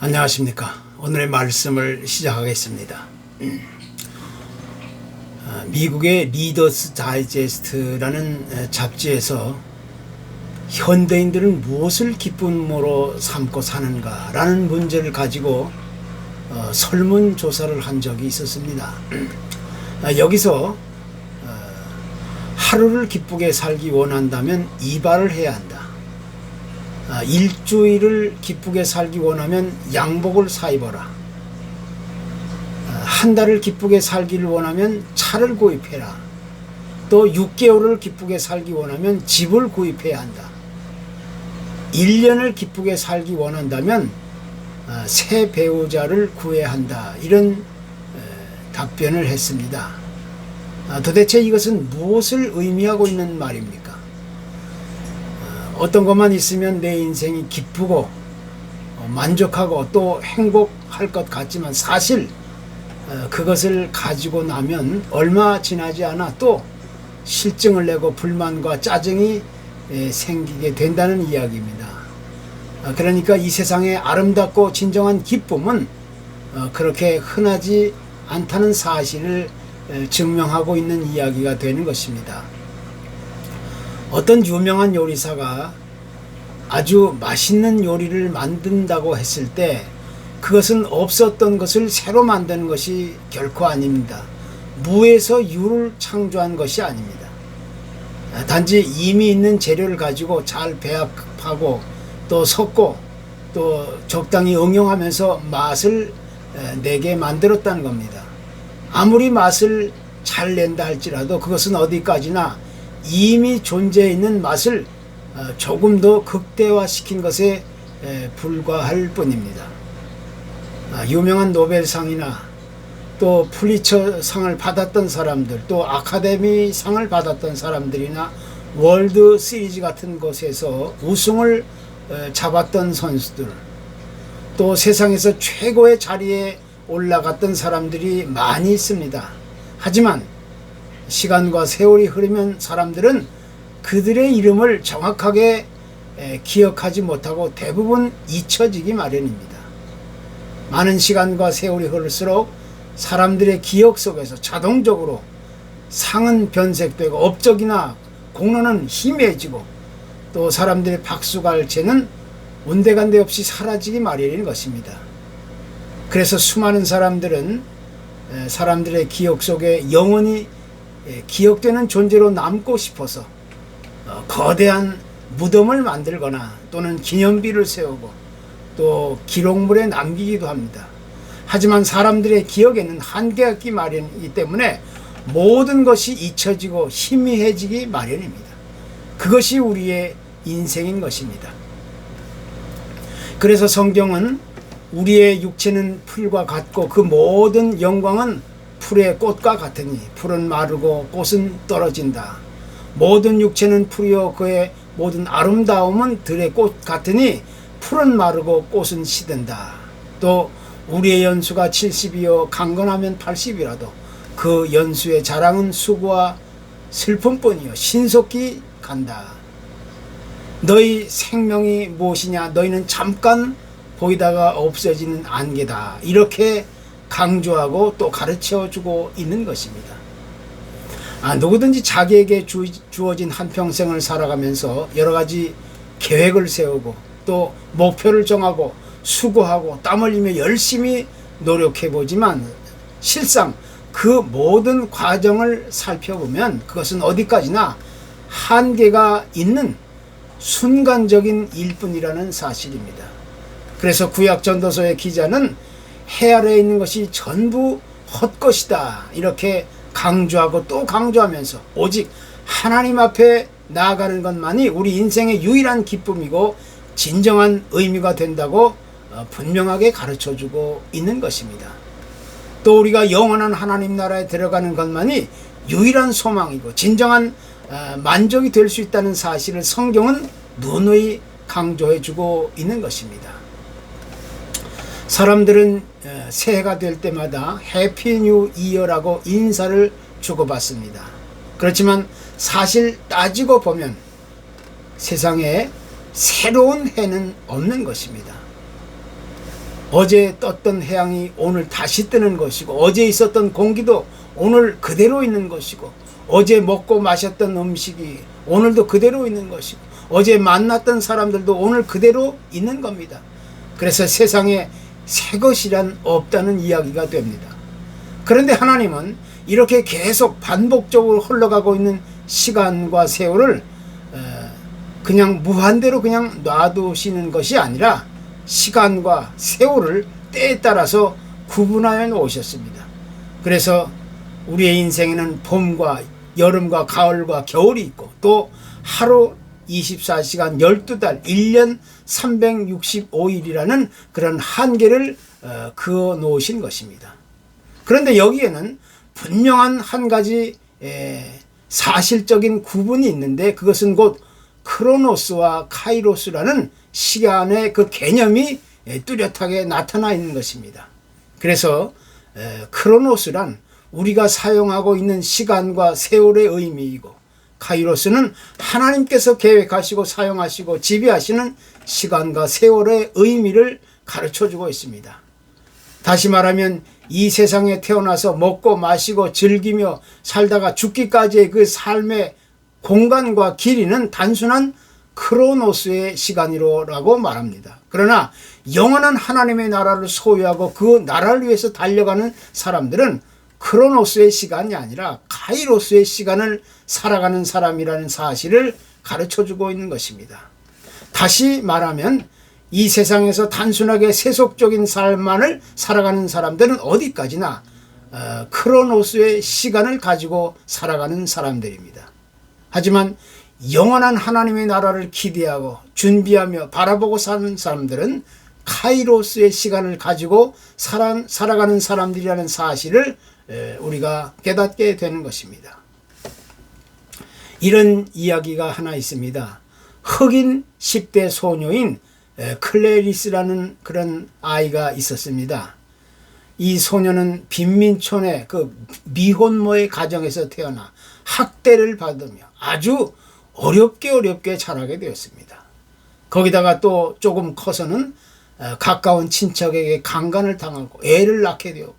안녕하십니까. 오늘의 말씀을 시작하겠습니다. 미국의 리더스 다이제스트라는 잡지에서 현대인들은 무엇을 기쁨으로 삼고 사는가 라는 문제를 가지고 설문조사를 한 적이 있었습니다. 여기서 하루를 기쁘게 살기 원한다면 이발을 해야 한다. 일주일을 기쁘게 살기 원하면 양복을 사 입어라. 한 달을 기쁘게 살기를 원하면 차를 구입해라. 또 6개월을 기쁘게 살기 원하면 집을 구입해야 한다. 1년을 기쁘게 살기 원한다면 새 배우자를 구해야 한다. 이런 답변을 했습니다. 도대체 이것은 무엇을 의미하고 있는 말입니까? 어떤 것만 있으면 내 인생이 기쁘고 만족하고 또 행복할 것 같지만 사실 그것을 가지고 나면 얼마 지나지 않아 또 실증을 내고 불만과 짜증이 생기게 된다는 이야기입니다. 그러니까 이 세상의 아름답고 진정한 기쁨은 그렇게 흔하지 않다는 사실을 증명하고 있는 이야기가 되는 것입니다. 어떤 유명한 요리사가 아주 맛있는 요리를 만든다고 했을 때 그것은 없었던 것을 새로 만드는 것이 결코 아닙니다. 무에서 유를 창조한 것이 아닙니다. 단지 이미 있는 재료를 가지고 잘 배합하고 또 섞고 또 적당히 응용하면서 맛을 내게 만들었다는 겁니다. 아무리 맛을 잘 낸다 할지라도 그것은 어디까지나 이미 존재해 있는 맛을 조금 더 극대화시킨 것에 불과할 뿐입니다. 유명한 노벨상이나 또 풀리처상을 받았던 사람들, 또 아카데미 상을 받았던 사람들이나 월드 시리즈 같은 곳에서 우승을 잡았던 선수들, 또 세상에서 최고의 자리에 올라갔던 사람들이 많이 있습니다. 하지만 시간과 세월이 흐르면 사람들은 그들의 이름을 정확하게 기억하지 못하고 대부분 잊혀지기 마련입니다. 많은 시간과 세월이 흐를수록 사람들의 기억 속에서 자동적으로 상은 변색되고 업적이나 공로는 희미해지고 또 사람들의 박수갈채는 온데간데 없이 사라지기 마련인 것입니다. 그래서 수많은 사람들은 사람들의 기억 속에 영원히 기억되는 존재로 남고 싶어서 거대한 무덤을 만들거나 또는 기념비를 세우고 또 기록물에 남기기도 합니다. 하지만 사람들의 기억에는 한계가 있기 마련이기 때문에 모든 것이 잊혀지고 희미해지기 마련입니다. 그것이 우리의 인생인 것입니다. 그래서 성경은 우리의 육체는 풀과 같고 그 모든 영광은 풀의 꽃과 같으니 풀은 마르고 꽃은 떨어진다. 모든 육체는 풀이요 그의 모든 아름다움은 들의 꽃 같으니 풀은 마르고 꽃은 시든다. 또 우리의 연수가 70이요 강건하면 80이라도 그 연수의 자랑은 수고와 슬픔뿐이요 신속히 간다. 너희 생명이 무엇이냐? 너희는 잠깐 보이다가 없어지는 안개다. 이렇게 강조하고 또 가르쳐주고 있는 것입니다. 누구든지 자기에게 주어진 한평생을 살아가면서 여러 가지 계획을 세우고 또 목표를 정하고 수고하고 땀 흘리며 열심히 노력해보지만 실상 그 모든 과정을 살펴보면 그것은 어디까지나 한계가 있는 순간적인 일뿐이라는 사실입니다. 그래서 구약 전도서의 기자는 해 아래에 있는 것이 전부 헛것이다 이렇게 강조하고 또 강조하면서 오직 하나님 앞에 나아가는 것만이 우리 인생의 유일한 기쁨이고 진정한 의미가 된다고 분명하게 가르쳐주고 있는 것입니다. 또 우리가 영원한 하나님 나라에 들어가는 것만이 유일한 소망이고 진정한 만족이 될 수 있다는 사실을 성경은 누누이 강조해주고 있는 것입니다. 사람들은 새해가 될 때마다 해피 뉴 이어라고 인사를 주고받습니다. 그렇지만 사실 따지고 보면 세상에 새로운 해는 없는 것입니다. 어제 떴던 해양이 오늘 다시 뜨는 것이고, 어제 있었던 공기도 오늘 그대로 있는 것이고, 어제 먹고 마셨던 음식이 오늘도 그대로 있는 것이고, 어제 만났던 사람들도 오늘 그대로 있는 겁니다. 그래서 세상에 새 것이란 없다는 이야기가 됩니다. 그런데 하나님은 이렇게 계속 반복적으로 흘러가고 있는 시간과 세월을 그냥 무한대로 그냥 놔두시는 것이 아니라 시간과 세월을 때에 따라서 구분하여 놓으셨습니다. 그래서 우리의 인생에는 봄과 여름과 가을과 겨울이 있고, 또 하루 24시간 12달 1년 365일이라는 그런 한계를 그어 놓으신 것입니다. 그런데 여기에는 분명한 한 가지 사실적인 구분이 있는데, 그것은 곧 크로노스와 카이로스라는 시간의 그 개념이 뚜렷하게 나타나 있는 것입니다. 그래서 크로노스란 우리가 사용하고 있는 시간과 세월의 의미이고, 카이로스는 하나님께서 계획하시고 사용하시고 지배하시는 시간과 세월의 의미를 가르쳐주고 있습니다. 다시 말하면 이 세상에 태어나서 먹고 마시고 즐기며 살다가 죽기까지의 그 삶의 공간과 길이는 단순한 크로노스의 시간이라고 말합니다. 그러나 영원한 하나님의 나라를 소유하고 그 나라를 위해서 달려가는 사람들은 크로노스의 시간이 아니라 카이로스의 시간을 살아가는 사람이라는 사실을 가르쳐주고 있는 것입니다. 다시 말하면 이 세상에서 단순하게 세속적인 삶만을 살아가는 사람들은 어디까지나 크로노스의 시간을 가지고 살아가는 사람들입니다. 하지만 영원한 하나님의 나라를 기대하고 준비하며 바라보고 사는 사람들은 카이로스의 시간을 가지고 살아가는 사람들이라는 사실을 우리가 깨닫게 되는 것입니다. 이런 이야기가 하나 있습니다. 흑인 10대 소녀인 클레리스라는 그런 아이가 있었습니다. 이 소녀는 빈민촌의 그 미혼모의 가정에서 태어나 학대를 받으며 아주 어렵게 자라게 되었습니다. 거기다가 또 조금 커서는 가까운 친척에게 강간을 당하고 애를 낳게 되었고,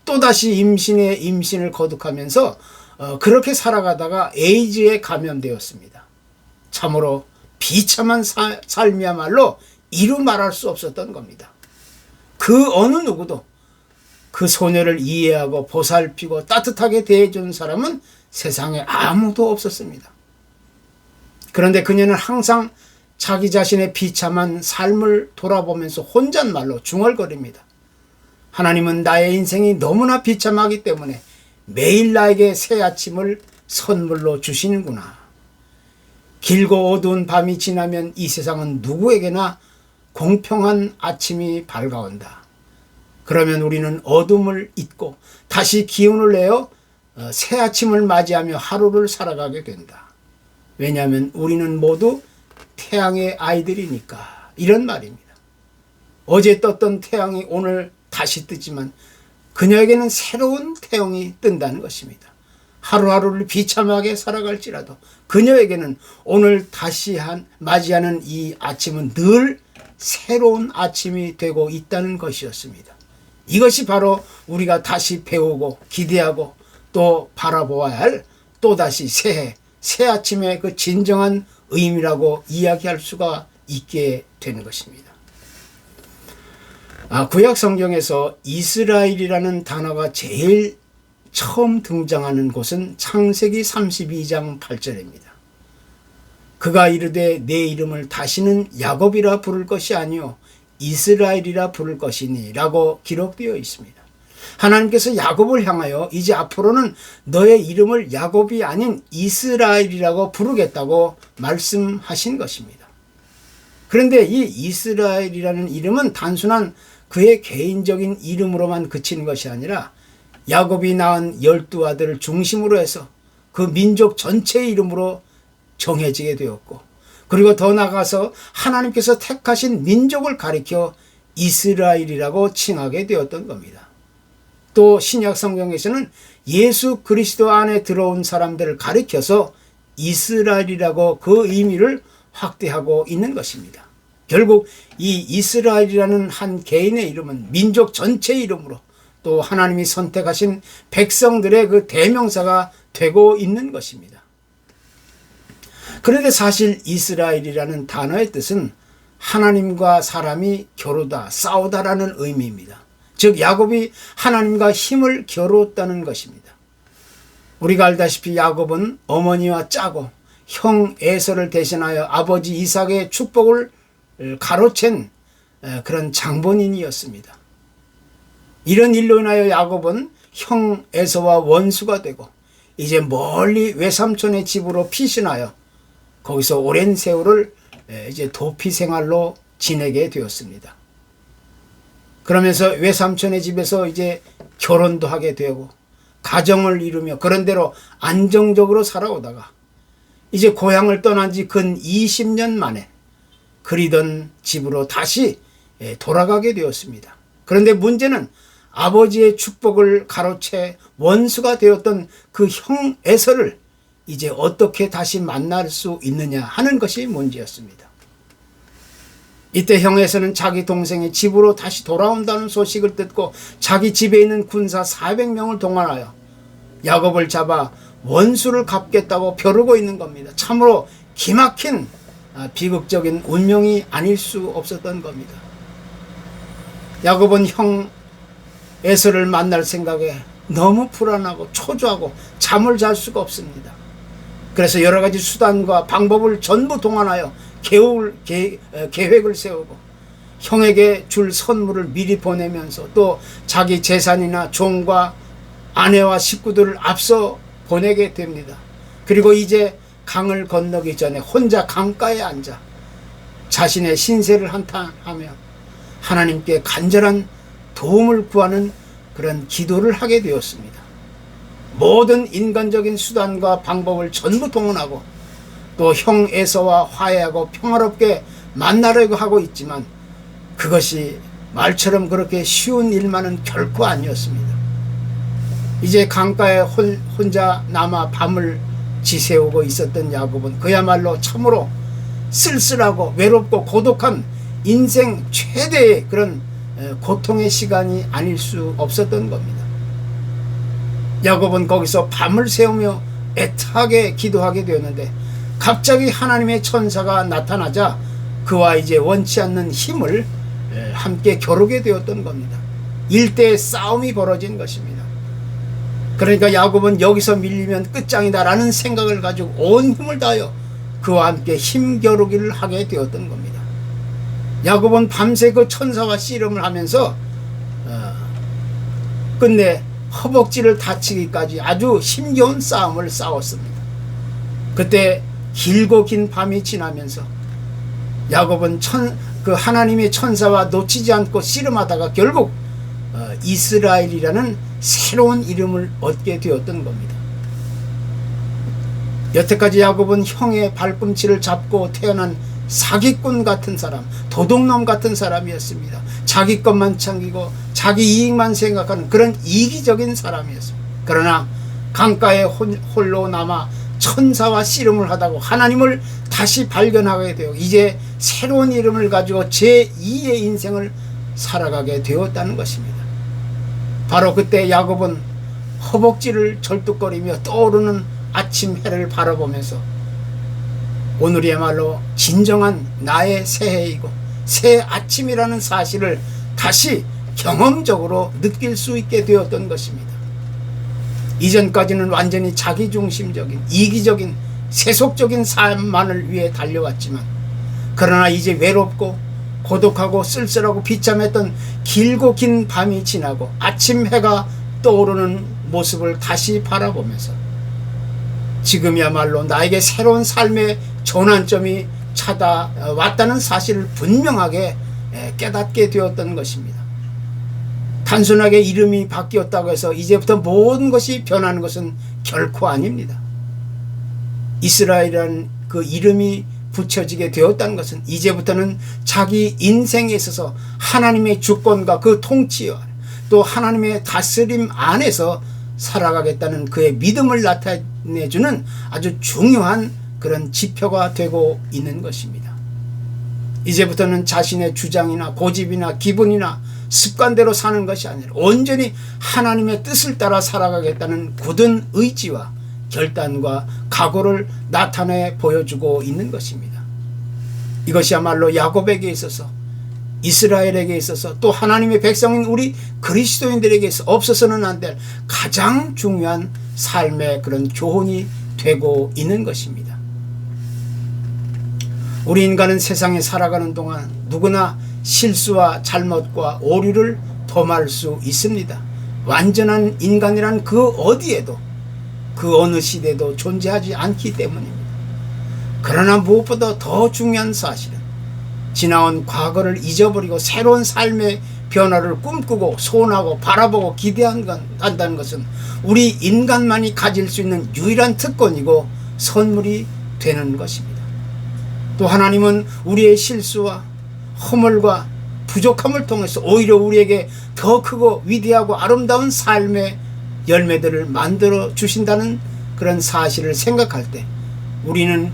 또다시 임신을 거듭하면서 그렇게 살아가다가 에이즈에 감염되었습니다. 참으로 비참한 삶이야말로 이루 말할 수 없었던 겁니다. 그 어느 누구도 그 소녀를 이해하고 보살피고 따뜻하게 대해준 사람은 세상에 아무도 없었습니다. 그런데 그녀는 항상 자기 자신의 비참한 삶을 돌아보면서 혼잣말로 중얼거립니다. 하나님은 나의 인생이 너무나 비참하기 때문에 매일 나에게 새 아침을 선물로 주시는구나. 길고 어두운 밤이 지나면 이 세상은 누구에게나 공평한 아침이 밝아온다. 그러면 우리는 어둠을 잊고 다시 기운을 내어 새 아침을 맞이하며 하루를 살아가게 된다. 왜냐하면 우리는 모두 태양의 아이들이니까. 이런 말입니다. 어제 떴던 태양이 오늘 다시 뜨지만 그녀에게는 새로운 태양이 뜬다는 것입니다. 하루하루를 비참하게 살아갈지라도 그녀에게는 오늘 다시 맞이하는 이 아침은 늘 새로운 아침이 되고 있다는 것이었습니다. 이것이 바로 우리가 다시 배우고 기대하고 또 바라보아야 할 또다시 새 아침의 그 진정한 의미라고 이야기할 수가 있게 되는 것입니다. 구약 성경에서 이스라엘이라는 단어가 제일 처음 등장하는 곳은 창세기 32장 8절입니다. 그가 이르되 내 이름을 다시는 야곱이라 부를 것이 아니요 이스라엘이라 부를 것이니 라고 기록되어 있습니다. 하나님께서 야곱을 향하여 이제 앞으로는 너의 이름을 야곱이 아닌 이스라엘이라고 부르겠다고 말씀하신 것입니다. 그런데 이 이스라엘이라는 이름은 단순한 그의 개인적인 이름으로만 그치는 것이 아니라 야곱이 낳은 12아들을 중심으로 해서 그 민족 전체의 이름으로 정해지게 되었고, 그리고 더 나아가서 하나님께서 택하신 민족을 가리켜 이스라엘이라고 칭하게 되었던 겁니다. 또 신약 성경에서는 예수 그리스도 안에 들어온 사람들을 가리켜서 이스라엘이라고 그 의미를 확대하고 있는 것입니다. 결국 이 이스라엘이라는 한 개인의 이름은 민족 전체의 이름으로 또 하나님이 선택하신 백성들의 그 대명사가 되고 있는 것입니다. 그런데 사실 이스라엘이라는 단어의 뜻은 하나님과 사람이 겨루다, 싸우다라는 의미입니다. 즉 야곱이 하나님과 힘을 겨루었다는 것입니다. 우리가 알다시피 야곱은 어머니와 짜고 형 에서를 대신하여 아버지 이삭의 축복을 가로챈 그런 장본인이었습니다. 이런 일로 인하여 야곱은 형 에서와 원수가 되고 이제 멀리 외삼촌의 집으로 피신하여 거기서 오랜 세월을 이제 도피 생활로 지내게 되었습니다. 그러면서 외삼촌의 집에서 이제 결혼도 하게 되고 가정을 이루며 그런대로 안정적으로 살아오다가 이제 고향을 떠난 지 근 20년 만에 그리던 집으로 다시 돌아가게 되었습니다. 그런데 문제는 아버지의 축복을 가로채 원수가 되었던 그 형 에서를 이제 어떻게 다시 만날 수 있느냐 하는 것이 문제였습니다. 이때 형 에서는 자기 동생이 집으로 다시 돌아온다는 소식을 듣고 자기 집에 있는 군사 400명을 동원하여 야곱을 잡아 원수를 갚겠다고 벼르고 있는 겁니다. 참으로 기막힌 비극적인 운명이 아닐 수 없었던 겁니다. 야곱은 형 에서를 만날 생각에 너무 불안하고 초조하고 잠을 잘 수가 없습니다. 그래서 여러 가지 수단과 방법을 전부 동원하여 계획을 세우고 형에게 줄 선물을 미리 보내면서 또 자기 재산이나 종과 아내와 식구들을 앞서 보내게 됩니다. 그리고 이제 강을 건너기 전에 혼자 강가에 앉아 자신의 신세를 한탄하며 하나님께 간절한 도움을 구하는 그런 기도를 하게 되었습니다. 모든 인간적인 수단과 방법을 전부 동원하고 또 형 에서와 화해하고 평화롭게 만나려고 하고 있지만 그것이 말처럼 그렇게 쉬운 일만은 결코 아니었습니다. 이제 강가에 혼자 남아 밤을 지새우고 있었던 야곱은 그야말로 참으로 쓸쓸하고 외롭고 고독한 인생 최대의 그런 고통의 시간이 아닐 수 없었던 겁니다. 야곱은 거기서 밤을 새우며 애타게 기도하게 되었는데 갑자기 하나님의 천사가 나타나자 그와 이제 원치 않는 힘을 함께 겨루게 되었던 겁니다. 일대의 싸움이 벌어진 것입니다. 그러니까 야곱은 여기서 밀리면 끝장이다라는 생각을 가지고 온 힘을 다하여 그와 함께 힘겨루기를 하게 되었던 겁니다. 야곱은 밤새 그 천사와 씨름을 하면서 끝내 허벅지를 다치기까지 아주 힘겨운 싸움을 싸웠습니다. 그때 길고 긴 밤이 지나면서 야곱은 그 하나님의 천사와 놓치지 않고 씨름하다가 결국 이스라엘이라는 새로운 이름을 얻게 되었던 겁니다. 여태까지 야곱은 형의 발꿈치를 잡고 태어난 사기꾼 같은 사람, 도둑놈 같은 사람이었습니다. 자기 것만 챙기고 자기 이익만 생각하는 그런 이기적인 사람이었습니다. 그러나 강가에 홀로 남아 천사와 씨름을 하다가 하나님을 다시 발견하게 되고 이제 새로운 이름을 가지고 제2의 인생을 살아가게 되었다는 것입니다. 바로 그때 야곱은 허벅지를 절뚝거리며 떠오르는 아침 해를 바라보면서 오늘이야말로 진정한 나의 새해이고 새 아침이라는 사실을 다시 경험적으로 느낄 수 있게 되었던 것입니다. 이전까지는 완전히 자기중심적인 이기적인 세속적인 삶만을 위해 달려왔지만 그러나 이제 외롭고 고독하고 쓸쓸하고 비참했던 길고 긴 밤이 지나고 아침 해가 떠오르는 모습을 다시 바라보면서 지금이야말로 나에게 새로운 삶의 전환점이 찾아왔다는 사실을 분명하게 깨닫게 되었던 것입니다. 단순하게 이름이 바뀌었다고 해서 이제부터 모든 것이 변하는 것은 결코 아닙니다. 이스라엘이라는 그 이름이 붙여지게 되었다는 것은 이제부터는 자기 인생에 있어서 하나님의 주권과 그 통치와 또 하나님의 다스림 안에서 살아가겠다는 그의 믿음을 나타내주는 아주 중요한 그런 지표가 되고 있는 것입니다. 이제부터는 자신의 주장이나 고집이나 기분이나 습관대로 사는 것이 아니라 온전히 하나님의 뜻을 따라 살아가겠다는 굳은 의지와 결단과 각오를 나타내 보여주고 있는 것입니다. 이것이야말로 야곱에게 있어서, 이스라엘에게 있어서, 또 하나님의 백성인 우리 그리스도인들에게 있어 없어서는 안 될 가장 중요한 삶의 그런 교훈이 되고 있는 것입니다. 우리 인간은 세상에 살아가는 동안 누구나 실수와 잘못과 오류를 범할 수 있습니다. 완전한 인간이란 그 어디에도, 그 어느 시대도 존재하지 않기 때문입니다. 그러나 무엇보다 더 중요한 사실은 지나온 과거를 잊어버리고 새로운 삶의 변화를 꿈꾸고 소원하고 바라보고 기대한다는 것은 우리 인간만이 가질 수 있는 유일한 특권이고 선물이 되는 것입니다. 또 하나님은 우리의 실수와 허물과 부족함을 통해서 오히려 우리에게 더 크고 위대하고 아름다운 삶의 열매들을 만들어 주신다는 그런 사실을 생각할 때 우리는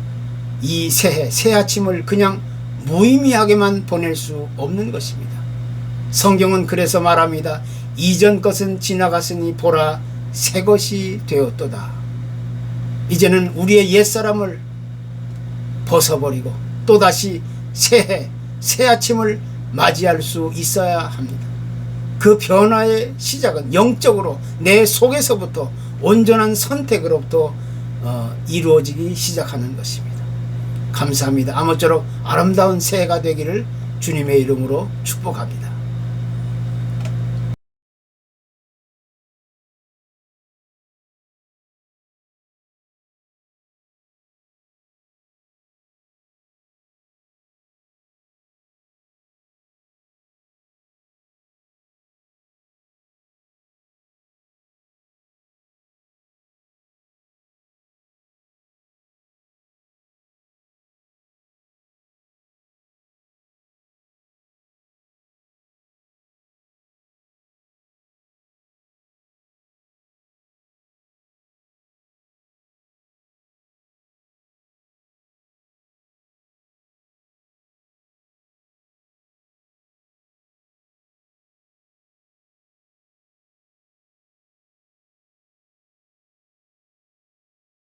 이 새해, 새 아침을 그냥 무의미하게만 보낼 수 없는 것입니다. 성경은 그래서 말합니다. 이전 것은 지나갔으니 보라 새 것이 되었도다. 이제는 우리의 옛사람을 벗어버리고 또다시 새해, 새 아침을 맞이할 수 있어야 합니다. 그 변화의 시작은 영적으로 내 속에서부터 온전한 선택으로부터 이루어지기 시작하는 것입니다. 감사합니다. 아무쪼록 아름다운 새해가 되기를 주님의 이름으로 축복합니다.